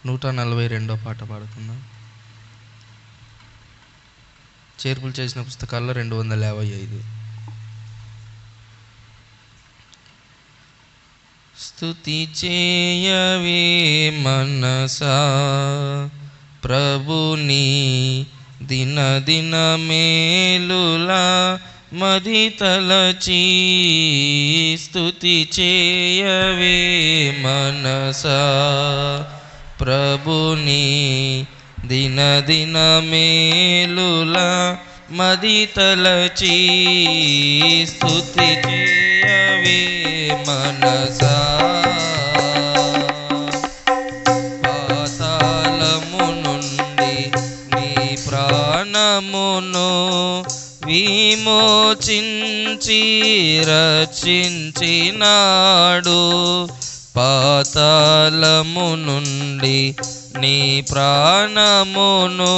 142వ పాట పాడుకుందాం. చేర్పులు చేసిన పుస్తకాల్లో 255. స్తుతి చేయవే మనసా ప్రభుని దిన మేలులా మది తలచి. స్తుతి చేయవే మనసా ప్రభుని దిన మేలులా మది తలచి. స్తుతి చేయవే మనసా పాతాళము నుండి నీ ప్రాణమును విమోచించి రక్షించినాడు. పాతాళము నుండి నీ ప్రాణమును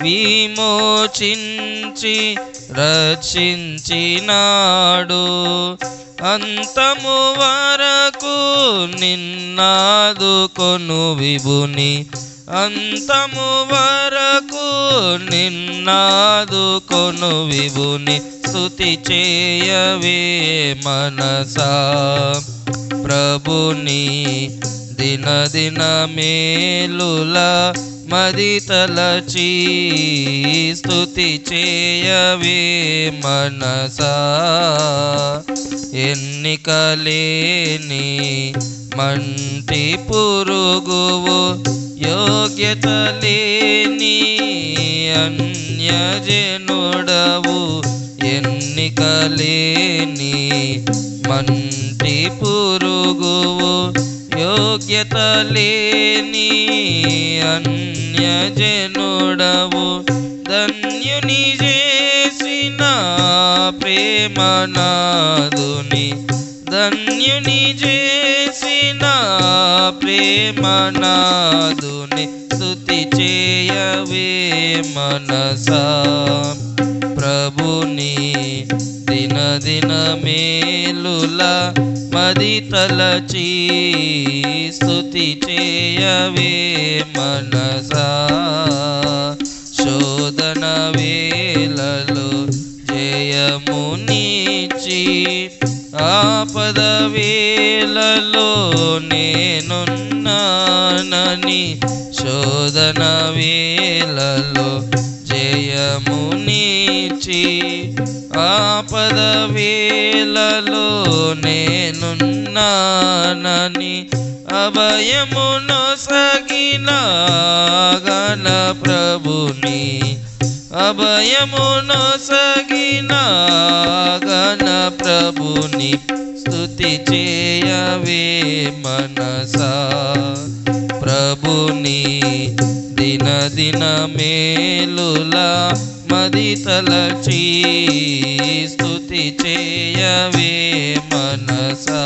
విమోచించి రక్షించినాడు. అంతము వరకు నిన్నాదుకొను విభుని, అంతము వరకు నిన్నాదుకొను విభుని. స్తుతి చేయవే మనసా ప్రభుని దిన మేలులా మది తలచి. స్తుతి చేయవే మనసా ఎన్నికలేని మంటి పురుగువు, యోగ్యత లేని అన్యజనుడవు. ఎన్నికలేని మంటి పురుగువు, యోగ్యత లేని అన్యజనుడవు. ధన్యుని చేసిన ప్రేమనాదుని, ధన్యుని చేసిన ప్రేమనాదుని. స్తుతి చేయవే మనసా ప్రభుని దిన మేలులా మది తలచి. స్తుతి చేయవే మనసా శోధన వేళలో జయమునిచ్చి, ఆపద వేళలో నేనున్నానని. శోధన వేళలో జయమునిచ్చి, ఆపద వేళలో నేనున్నానని. అభయమును సగిన గణ ప్రభుని, అభయమును సగిన గణ ప్రభుని. స్తుతి చేయవే మనసా ప్రభుని దిన మేలులా మది తలచి. స్తుతి చేయవే మనసా.